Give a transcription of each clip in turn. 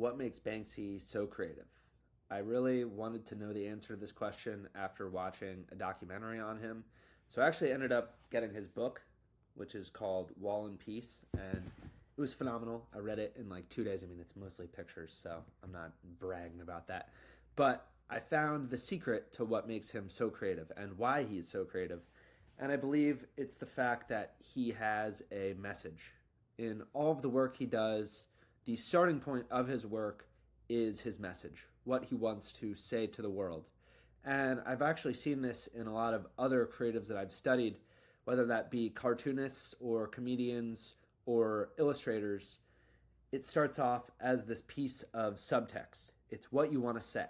what makes Banksy so creative? I really wanted to know the answer to this question after watching a documentary on him. So I actually ended up getting his book, which is called Wall and Peace, and it was phenomenal. I read it in like 2 days. I mean, it's mostly pictures, so I'm not bragging about that. But I found the secret to what makes him so creative and why he's so creative. And I believe it's the fact that he has a message. In all of the work he does, the starting point of his work is his message, what he wants to say to the world. And I've actually seen this in a lot of other creatives that I've studied, whether that be cartoonists or comedians or illustrators. It starts off as this piece of subtext. It's what you want to say.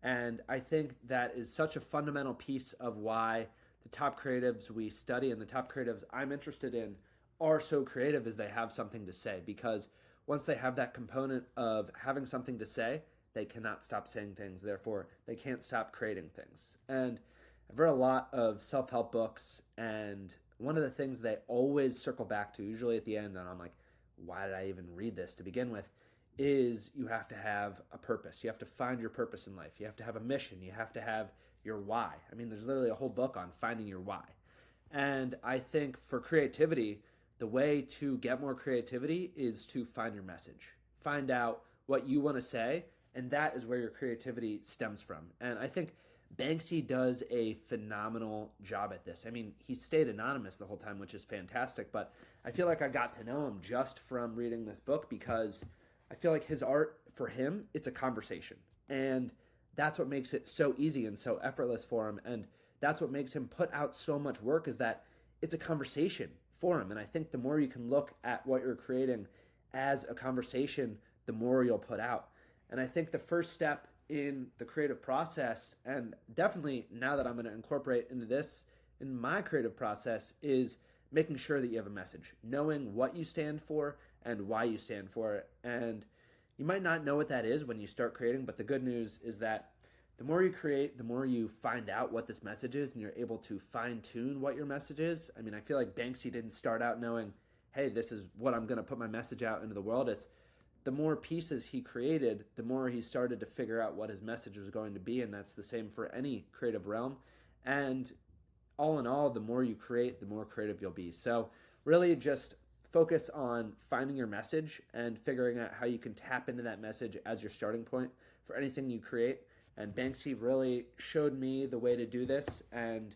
And I think that is such a fundamental piece of why the top creatives we study and the top creatives I'm interested in are so creative is they have something to say, because once they have that component of having something to say, they cannot stop saying things. Therefore, they can't stop creating things. And I've read a lot of self-help books, and one of the things they always circle back to, usually at the end, and I'm like, why did I even read this to begin with, is you have to have a purpose. You have to find your purpose in life. You have to have a mission. You have to have your why. I mean, there's literally a whole book on finding your why. And I think for creativity, the way to get more creativity is to find your message. Find out what you want to say, and that is where your creativity stems from. And I think Banksy does a phenomenal job at this. I mean, he stayed anonymous the whole time, which is fantastic, but I feel like I got to know him just from reading this book, because I feel like his art, for him, it's a conversation. And that's what makes it so easy and so effortless for him. And that's what makes him put out so much work, is that it's a conversation for him. And I think the more you can look at what you're creating as a conversation, the more you'll put out. And I think the first step in the creative process, and definitely now that I'm going to incorporate into this in my creative process, is making sure that you have a message, knowing what you stand for and why you stand for it. And you might not know what that is when you start creating, but the good news is that the more you create, the more you find out what this message is, and you're able to fine tune what your message is. I mean, I feel like Banksy didn't start out knowing, hey, this is what I'm going to put my message out into the world. It's the more pieces he created, the more he started to figure out what his message was going to be. And that's the same for any creative realm. And all in all, the more you create, the more creative you'll be. So really just focus on finding your message and figuring out how you can tap into that message as your starting point for anything you create. And Banksy really showed me the way to do this. And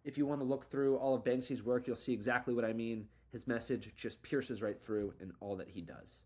if you want to look through all of Banksy's work, you'll see exactly what I mean. His message just pierces right through in all that he does.